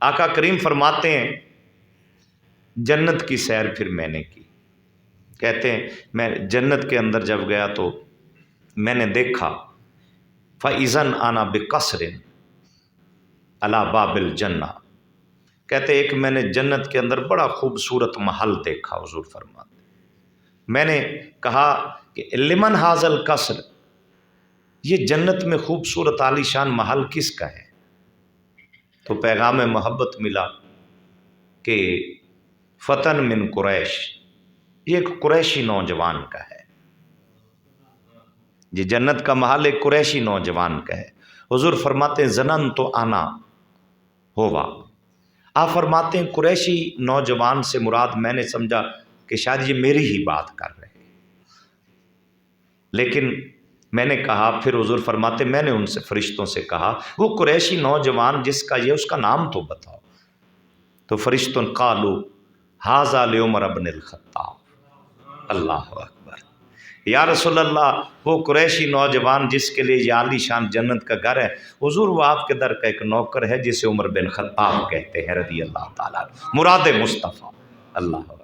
آقا کریم فرماتے ہیں جنت کی سیر پھر میں نے کی. کہتے ہیں میں جنت کے اندر جب گیا تو میں نے دیکھا فَإِذًا أَنَا بِقَصْرٍ عَلَى بَابِ الْجَنَّةِ. کہتے ایک میں نے جنت کے اندر بڑا خوبصورت محل دیکھا. حضور فرماتے میں نے کہا کہ لمن ھذا القصر، یہ جنت میں خوبصورت عالی شان محل کس کا ہے؟ تو پیغام محبت ملا کہ فتن من قریش، یہ ایک قریشی نوجوان کا ہے. یہ جنت کا محل ایک قریشی نوجوان کا ہے. حضور فرماتے ہیں ظننت انا ہوا. آپ فرماتے ہیں قریشی نوجوان سے مراد میں نے سمجھا کہ شاید یہ میری ہی بات کر رہے ہیں، لیکن میں نے کہا پھر حضور فرماتے میں نے ان سے فرشتوں سے کہا وہ قریشی نوجوان جس کا یہ اس کا نام تو بتاؤ. تو فرشتوں قالوا ھذا لعمر بن الخطاب. اللہ اکبر. یا رسول اللہ وہ قریشی نوجوان جس کے لیے یہ عالی شان جنت کا گھر ہے، حضور وہ آپ کے در کا ایک نوکر ہے جسے عمر بن خطاب کہتے ہیں رضی اللہ تعالیٰ عنہ، مراد مصطفیٰ. اللہ